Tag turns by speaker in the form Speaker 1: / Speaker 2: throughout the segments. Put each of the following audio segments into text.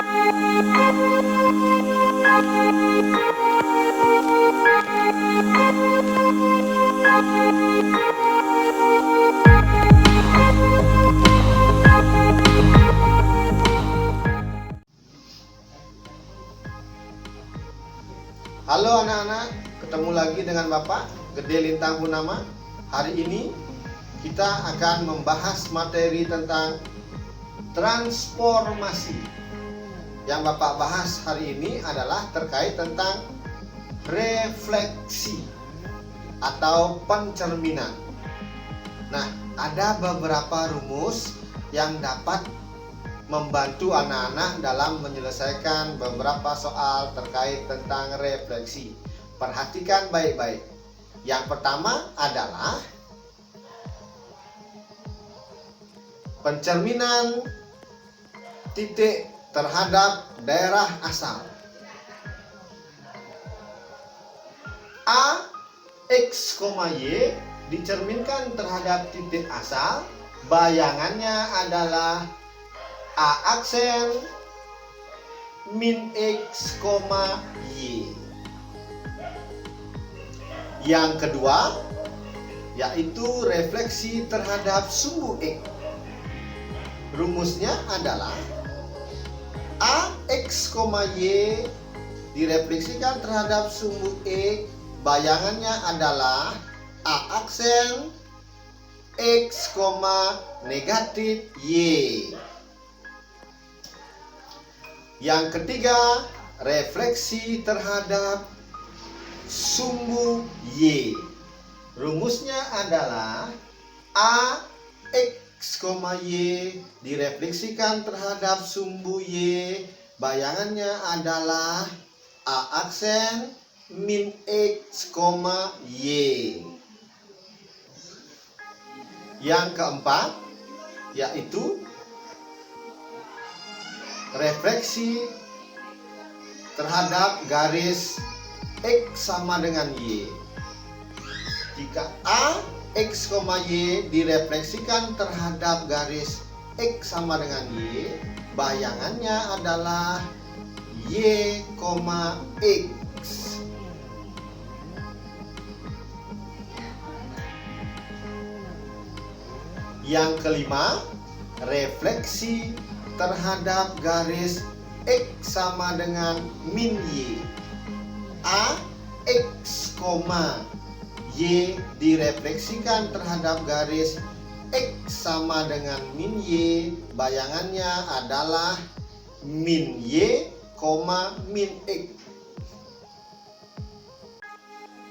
Speaker 1: Halo anak-anak, ketemu lagi dengan Bapak Gede Lintang Purnama. Hari ini kita akan membahas materi tentang transformasi. Yang Bapak bahas hari ini adalah terkait tentang refleksi atau pencerminan. Nah, ada beberapa rumus yang dapat membantu anak-anak dalam menyelesaikan beberapa soal terkait tentang refleksi. Perhatikan baik-baik. Yang pertama adalah pencerminan titik terhadap daerah asal. A, X, Y dicerminkan terhadap titik asal. Bayangannya adalah A aksen min X, Y. Yang kedua yaitu refleksi terhadap sumbu X. Rumusnya adalah A, X, Y direfleksikan terhadap sumbu X. Bayangannya adalah A aksen X, negatif Y. Yang ketiga, refleksi terhadap sumbu Y. Rumusnya adalah A, X, Y direfleksikan terhadap sumbu Y. Bayangannya adalah A aksen min X, Y. Yang keempat, yaitu refleksi terhadap garis X sama dengan Y. Jika A, X, Y direfleksikan terhadap garis X sama dengan Y, bayangannya adalah Y, X. Yang kelima, refleksi terhadap garis X sama dengan min Y. A, X, Y direfleksikan terhadap garis X sama dengan min Y. Bayangannya adalah min Y, min X.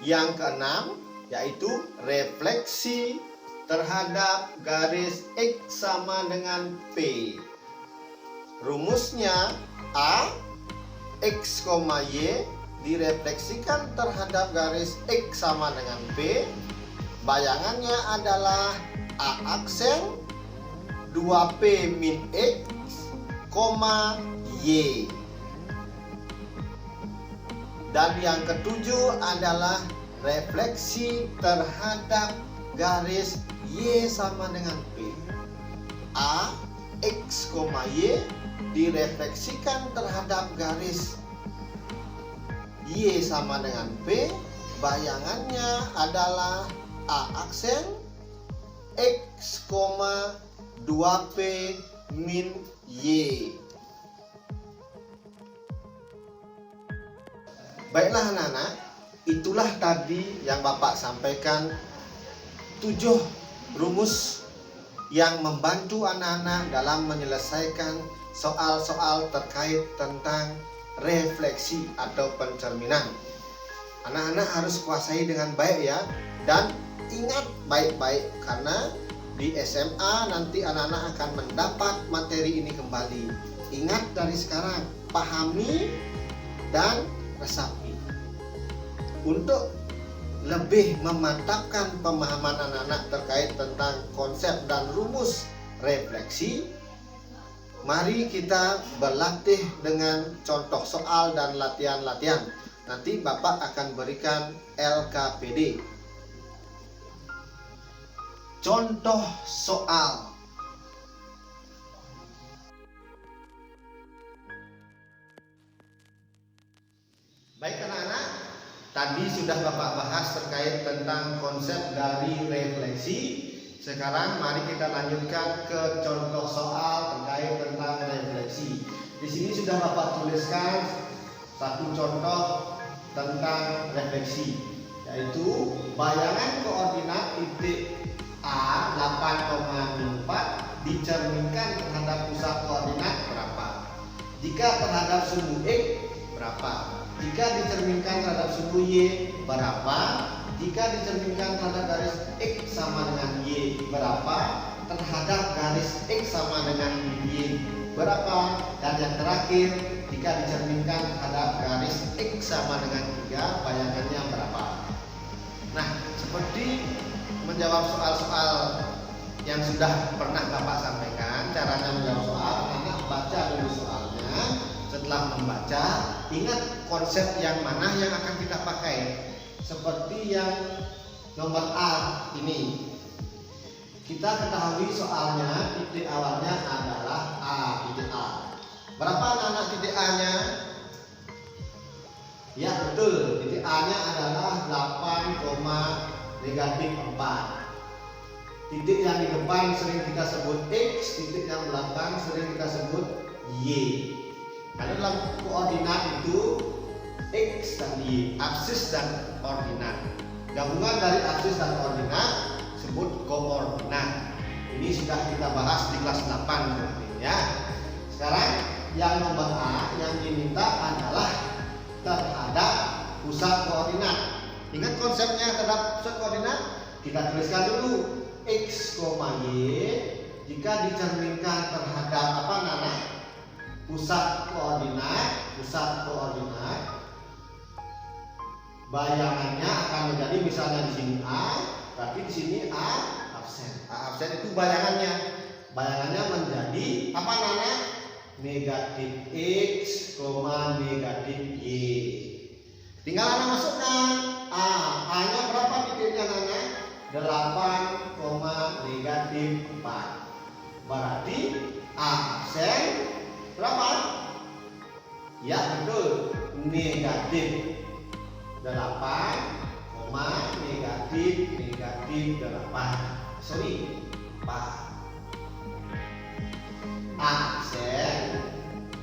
Speaker 1: Yang keenam yaitu refleksi terhadap garis X sama dengan P. Rumusnya A, X, Y direfleksikan terhadap garis X sama dengan P. Bayangannya adalah A aksen 2P min X, Y. Dan yang ketujuh adalah refleksi terhadap garis Y sama dengan P. A, X, Y direfleksikan terhadap garis Y sama dengan P. Bayangannya adalah A aksen X, 2P min Y. Baiklah anak-anak, itulah tadi yang Bapak sampaikan 7 rumus yang membantu anak-anak dalam menyelesaikan soal-soal terkait tentang refleksi atau pencerminan. Anak-anak harus kuasai dengan baik ya, dan ingat baik-baik karena di SMA nanti anak-anak akan mendapat materi ini kembali. Ingat dari sekarang, pahami dan resapi. Untuk lebih memantapkan pemahaman anak-anak terkait tentang konsep dan rumus refleksi, mari kita berlatih dengan contoh soal dan latihan-latihan. Nanti Bapak akan berikan LKPD. Contoh soal. Tadi sudah Bapak bahas terkait tentang konsep dari refleksi. Sekarang mari kita lanjutkan ke contoh soal terkait tentang refleksi. Di sini sudah Bapak tuliskan satu contoh tentang refleksi, yaitu bayangan koordinat titik A 8,4 dicerminkan terhadap pusat koordinat berapa? Jika terhadap sumbu X berapa? Jika dicerminkan terhadap sumbu Y berapa? Jika dicerminkan terhadap garis X sama dengan Y berapa? Terhadap garis X sama dengan Y berapa? Dan yang terakhir, jika dicerminkan terhadap garis X sama dengan 3, bayangannya berapa? Nah, seperti menjawab soal-soal yang sudah pernah Bapak sampaikan, caranya menjawab soal, anak baca dulu soalnya. Setelah membaca, ingat konsep yang mana yang akan kita pakai. Seperti yang nomor A ini, kita ketahui soalnya titik awalnya adalah A, titik A. Berapa anak titik A-nya? Ya betul, titik A-nya adalah 8,-4. Titik yang di depan sering kita sebut X, titik yang belakang sering kita sebut Y. Karena dalam koordinat itu X dan Y, absis dan ordinat. Gabungan dari absis dan ordinat disebut koordinat. Ini sudah kita bahas di kelas 8 berarti ya. Sekarang yang nomor A yang diminta adalah terhadap pusat koordinat. Ingat konsepnya terhadap pusat koordinat? Kita tuliskan dulu X, Y jika dicerminkan terhadap apa Nana? Pusat koordinat, bayangannya akan menjadi misalnya di sini A, berarti di sini A absen. A absen itu bayangannya menjadi apa Nana? Negatif X, negatif Y. Tinggal Nana masukkan A-nya berapa titiknya Nana? 8,-4. Berarti A absen berapa? Ya betul, negatif 8, negatif 8. Sorry, 4. Absen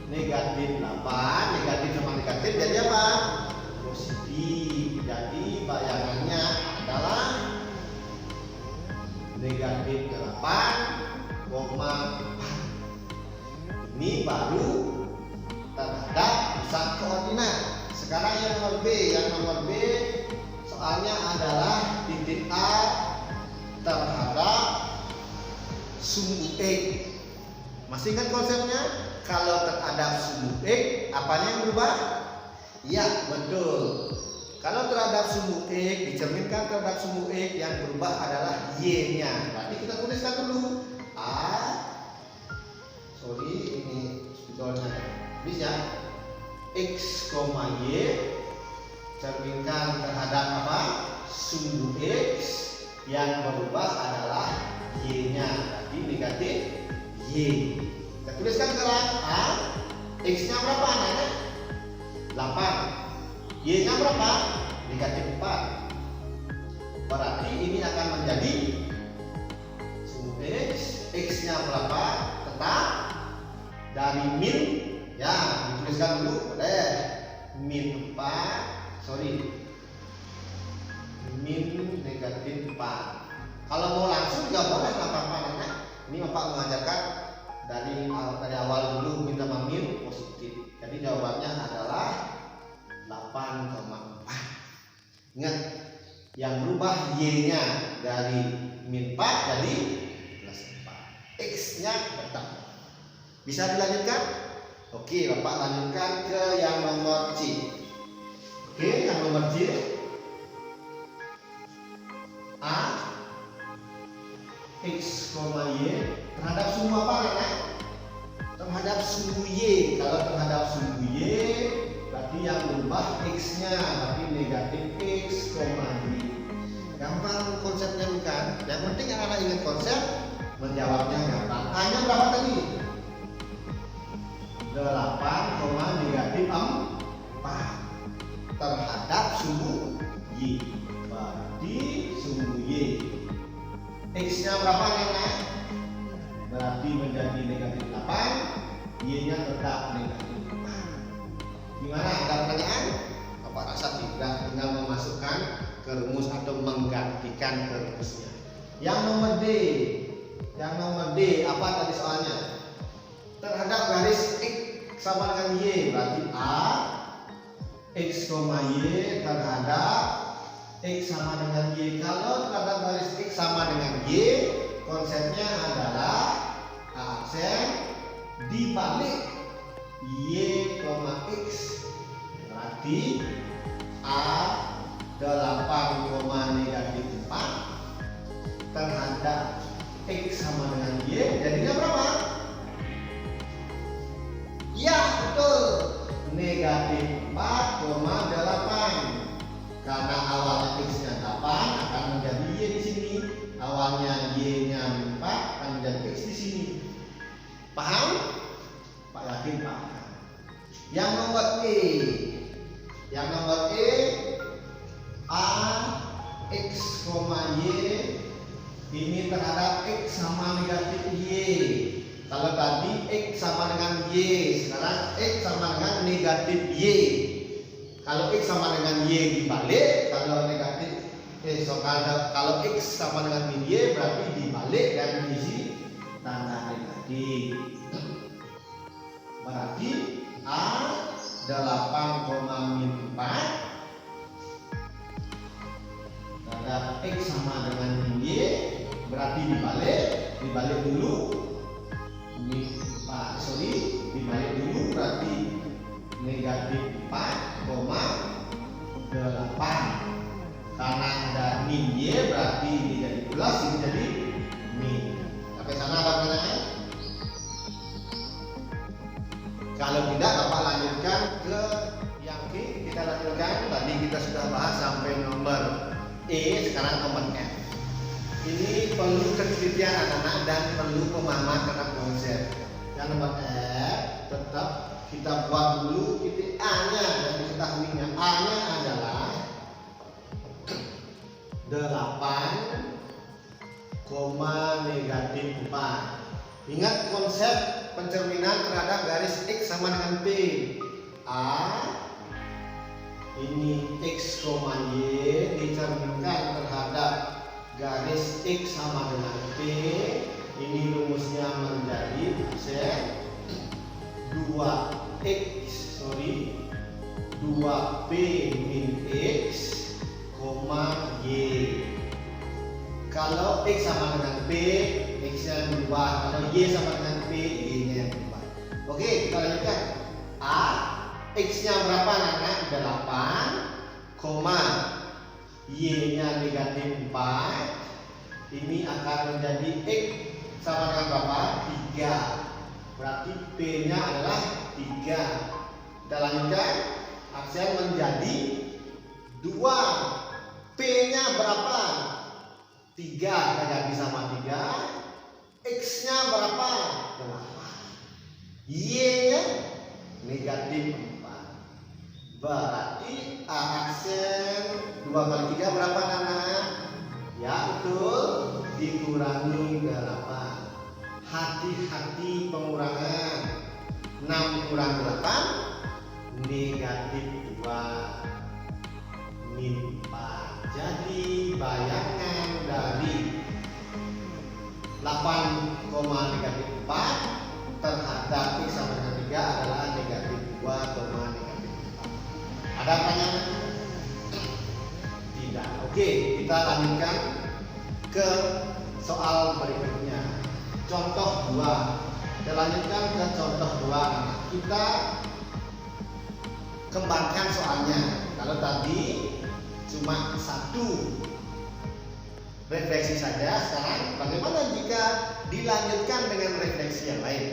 Speaker 1: negatif 8, negatif sama negatif jadi apa? Positif. Jadi bayangannya adalah negatif 8,4. Ini baru terhadap pusat koordinat. Sekarang yang nomor B soalnya adalah titik A terhadap sumbu X. Masih ingat konsepnya? Kalau terhadap sumbu X, apanya yang berubah? Ya betul. Kalau terhadap sumbu X, dicerminkan terhadap sumbu X, yang berubah adalah Y-nya. Berarti kita tuliskan dulu ini spidolnya bisa X, Y cerminkan terhadap apa? Sumbu X, yang berubah adalah Y-nya. Berarti negatif Y. Kita tuliskan sekarang X-nya berapa anak? 8. Y-nya berapa? Negatif 4. Berarti ini akan menjadi sumbu X-nya berapa? Tetap dari min, ya dituliskan dulu boleh, min 4, min negatif 4. Kalau mau langsung juga boleh, nggak apa-apa Nana. Ini Bapak mengajarkan dari awal dulu min sama min positif. Jadi jawabannya adalah 8,4. Ingat, yang berubah Y-nya dari min 4 jadi plus 4. X-nya tetap. Bisa dilanjutkan? Oke, Bapak lanjutkan ke yang nomor C. Oke, yang nomor C. A X, Y terhadap sumbu apa Nana? Terhadap sumbu Y. Kalau terhadap sumbu Y berarti yang berubah X-nya, berarti negatif X, Y. Gampang konsepnya bukan? Yang penting anak-anak ingat konsep, menjawabnya gampang. A-nya berapa tadi? 8, -4. terhadap sumbu Y. Berarti sumbu Y. X-nya berapa anak? Berarti menjadi negatif 8, Y-nya tetap negatif 4. Gimana? Ada pertanyaan? Bapak rasa tidak, tinggal memasukkan ke rumus atau menggantikan ke rumusnya. Yang nomor D, apa tadi soalnya? Terhadap garis X sama dengan Y, berarti A X, Y terhadap X sama dengan Y. Kalau terhadap garis X sama dengan Y, konsepnya adalah aksen dibalik Y, X. Berarti A 8, negatif 4 terhadap X sama dengan Y, jadinya berapa? Ya, betul, negatif 4,8. Karena awalnya X-nya 8 akan menjadi Y di sini. Awalnya Y-nya 4 akan menjadi X di sini. Paham? Pak yakin paham. Yang nomor E, A X, Y ini terhadap X sama negatif Y. Kalau tadi X sama dengan Y, sekarang X sama dengan negatif Y. Kalau X sama dengan Y dibalik, kalau kalau X sama dengan Y berarti dibalik dan diisi tanda negatif. Berarti A 8,4 terhadap X sama dengan Y berarti dibalik dulu. Dibalik dulu berarti negatif 4,8. Karena ada min Y berarti ini jadi plus, ini jadi min. Sampai sana ada pertanyaan? Kalau tidak, Bapak lanjutkan ke yang B. Kita lanjutkan, tadi kita sudah bahas sampai nomor E, sekarang nomor F. Ini perlu ketelitian anak-anak dan perlu pemahaman terhadap konsep. Yang nomor F tetap kita buat dulu titik A-nya dan diketahuinya. A-nya adalah 8, negatif 4. Ingat konsep pencerminan terhadap garis X sama dengan P. A ini X, Y dicerminkan terhadap garis X sama dengan P. Ini rumusnya menjadi aksen 2P min X, Y. Kalau X sama dengan P, X-nya berubah. Kalau Y sama dengan P, Y-nya berubah. Oke, kita lanjutkan. A, X-nya berapa anak? 8, Y-nya negatif 4. Ini akan menjadi X sama dengan berapa? 3. Berarti P-nya adalah 3. Kita lanjutkan. Aksen menjadi 2. P-nya berapa? 3, kita ganti sama 3. X-nya berapa? 8. Y-nya negatif 4. Berarti aksen 2 kali 3 berapa anak? Ya betul, dikurangi 8. Hati-hati pengurangan. 6 kurang 8 negatif 2 min 4. Jadi bayangan dari 8, negatif 4 terhadap X sama dengan 3 adalah negatif 2, negatif 4. Ada pertanyaan? Tidak. Oke, kita lanjutkan ke soal berikutnya. Contoh 2. Kita lanjutkan ke contoh 2. Kita kembangkan soalnya. Kalau tadi cuma satu refleksi saja, sekarang bagaimana jika dilanjutkan dengan refleksi yang lain?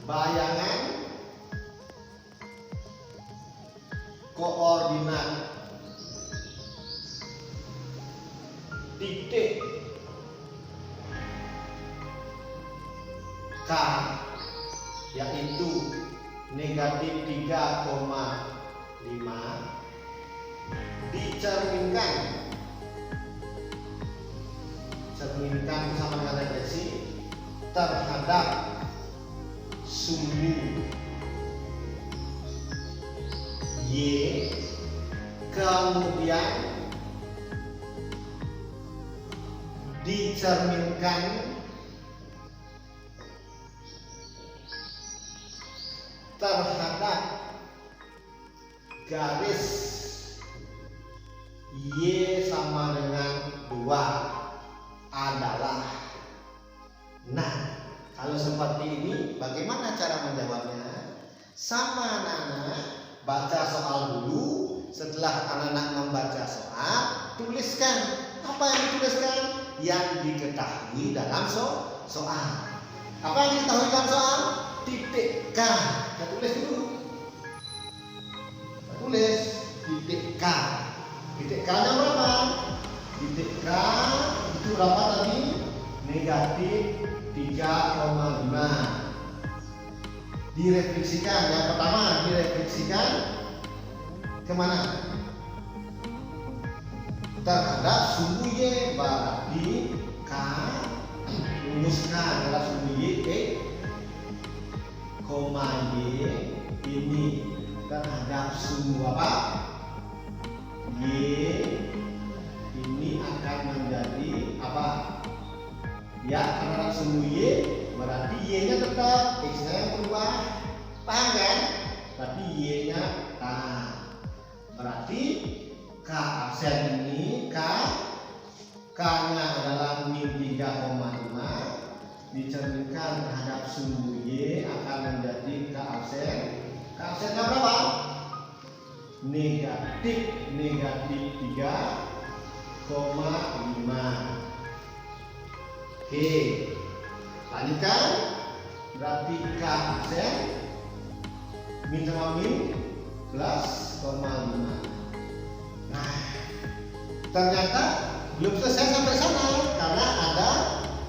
Speaker 1: Bayangan koordinat titik K yaitu negatif 3,5 cerminkan sama dengan refleksi terhadap sumbu Y, kemudian dicerminkan terhadap garis Y sama dengan 2 adalah. Nah, kalau seperti ini bagaimana cara menjawabnya? Sama anak-anak, baca soal dulu. Setelah anak-anak membaca soal, tuliskan. Apa yang dituliskan? Yang diketahui dalam soal. Apa yang diketahui dalam soal? Titik K. Kita tulis dulu. Kita tulis titik K. Titik K-nya berapa? Titik K itu berapa tadi? Negatif 3,5. Direfleksikan. Yang pertama direfleksikan kemana? Terhadap sumbu Y, berarti K rumuskan terhadap sumbu Y, koma Y ini terhadap sumbu apa? Y ini akan menjadi apa? Ya, terhadap sumbu Y berarti Y-nya tetap, X-nya yang berubah. Paham kan? Berarti Y-nya tahan. Berarti K absen ini K-nya adalah min 3,5 dicerminkan terhadap sumbu Y akan menjadi K absen. K absennya berapa? Negatif 3,5. Oke, lanjutkan. Berarti K absen min sama min plus 0,5. Nah, ternyata belum selesai sampai sana karena ada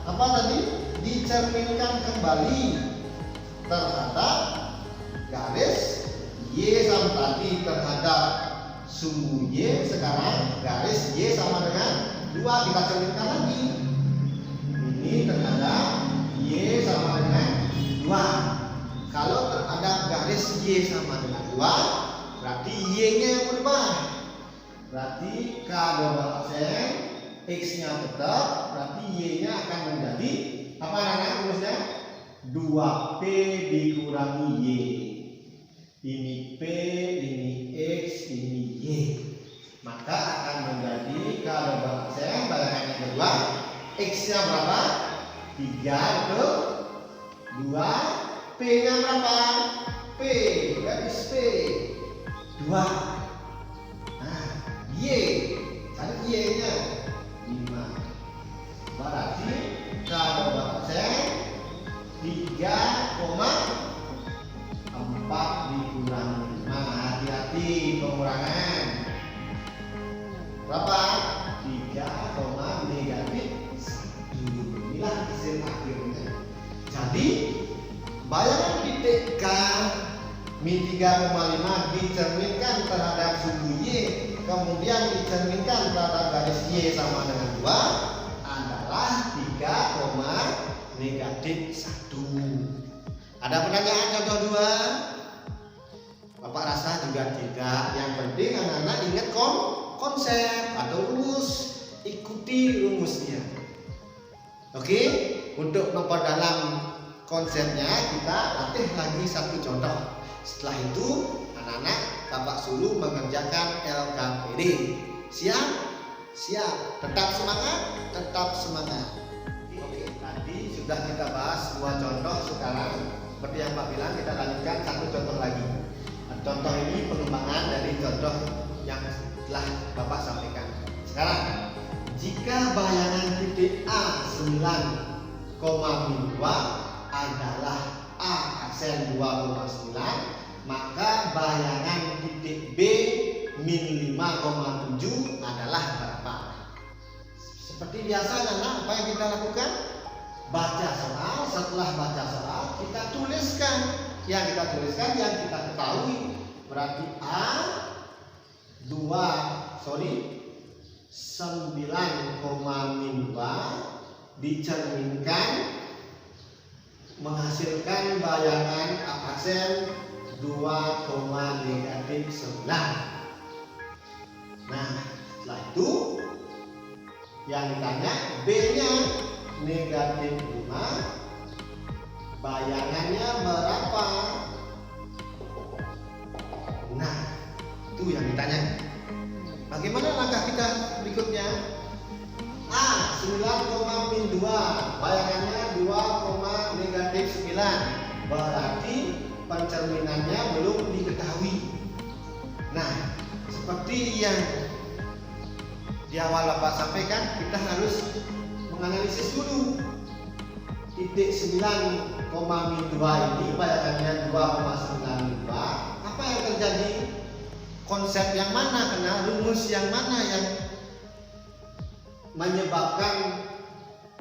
Speaker 1: apa tadi? Dicerminkan kembali terhadap garis Y sama tadi terhadap sumbu Y. Sekarang garis Y sama dengan 2 kita cerminkan lagi. Ini terhadap Y sama dengan 2. Kalau terhadap garis Y sama dengan 2, berarti Y-nya yang berubah. Berarti K double absen, X-nya tetap, berarti Y-nya akan menjadi apa anak-anak rumusnya? 2P dikurangi Y. Ini P, ini X, ini Y. Maka akan menjadi K double absen, bayangan yang kedua, X-nya berapa? 3 itu 2. P-nya berapa? P, garis P 2. Nah, Y, cari Y-nya 5. Berarti K double absen 3,4 dikurangi 5. Hati-hati pengurangan. Berapa? 3, negatif 1. Inilah hasil akhirnya. Jadi bayangan titik K min 3,5 dicerminkan terhadap sumbu Y, kemudian dicerminkan terhadap garis Y sama dengan 2 adalah 3, negatif 1. Ada pertanyaan contoh 2? Bapak rasa juga tidak. Yang penting anak-anak ingat konsep atau rumus, ikuti rumusnya. Oke, untuk memperdalam konsepnya kita latih lagi satu contoh. Setelah itu anak-anak Bapak suruh mengerjakan LKPD. Siap? Siap. Tetap semangat? Tetap semangat. Oke, tadi sudah kita bahas 2 contoh. Sekarang seperti yang Pak bilang, kita lanjutkan satu contoh lagi. Contoh ini pengembangan dari contoh yang telah Bapak sampaikan. Sekarang, jika bayangan titik A 9,2 adalah A absen 2,9, maka bayangan titik B min 5,7 adalah berapa? Seperti biasa anak, apa yang kita lakukan? Baca soal. Setelah baca soal, kita tuliskan. Yang kita tuliskan yang kita ketahui Berarti A 9,2 dicerminkan menghasilkan bayangan absen 2,-9. Nah, setelah itu yang ditanya B-nya -5, bayangannya berapa? Nah, itu yang ditanya. Bagaimana langkah kita berikutnya? A 9,-2, bayangannya 2,-9, berarti pencerminannya belum diketahui. Nah, seperti yang di awal Bapak sampaikan, kita harus menganalisis dulu. Titik 9,-2 ini bayangannya 2,92. Apa yang terjadi? Konsep yang mana, kena rumus yang mana yang menyebabkan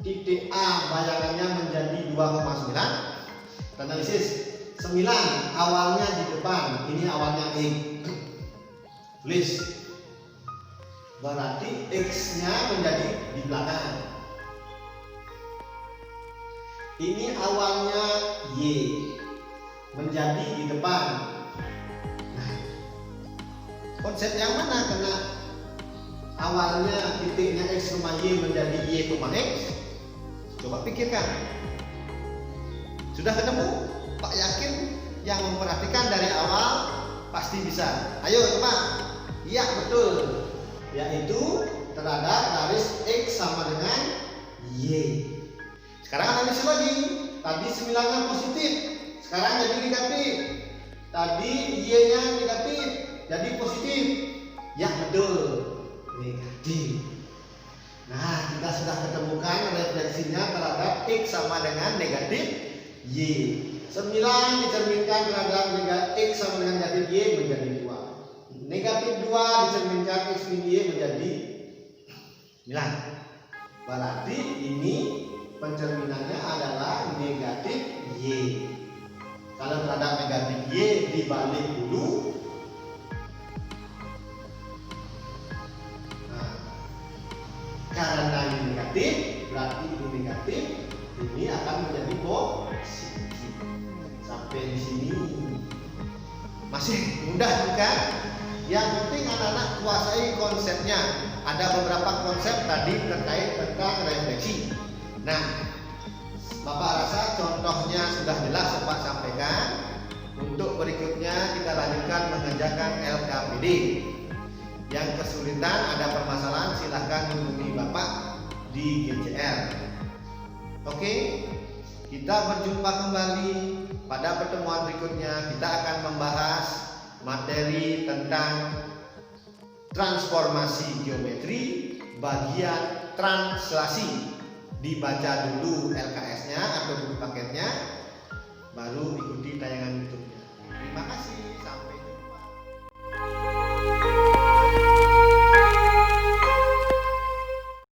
Speaker 1: titik A bayangannya menjadi 2,9? Analisis 9 awalnya di depan, ini awalnya X. Tulis. Berarti X-nya menjadi di belakang. Ini awalnya Y menjadi di depan. Nah, konsep yang mana kena awalnya titiknya X, Y menjadi Y, X? Coba pikirkan. Sudah ketemu? Pak yakin yang memperhatikan dari awal pasti bisa. Ayo coba. Iya betul. Yaitu terhadap garis X sama dengan Y. Sekarang analisis lagi. Tadi 9-nya positif, sekarang jadi negatif. Tadi Y-nya negatif, jadi positif. Ya betul, negatif. Nah, kita sudah ketemukan refleksinya terhadap X sama dengan negatif Y. 9 dicerminkan terhadap X sama dengan negatif Y menjadi 2. Negatif 2 dicerminkan X min Y menjadi 9. Berarti ini pencerminannya adalah negatif Y. Kalau terhadap negatif Y dibalik dulu. Nah, karena ini negatif, berarti ini negatif, ini akan menjadi positif. Sampai di sini masih mudah bukan? Yang penting anak-anak kuasai konsepnya. Ada beberapa konsep tadi terkait tentang refleksi. Nah, Bapak rasa contohnya sudah jelas Bapak sampaikan. Untuk berikutnya kita lanjutkan mengerjakan LKPD. Yang kesulitan ada permasalahan silahkan hubungi Bapak di GCR. Oke, kita berjumpa kembali pada pertemuan berikutnya. Kita akan membahas materi tentang transformasi geometri bagian translasi. Dibaca dulu LKS-nya atau buku paketnya,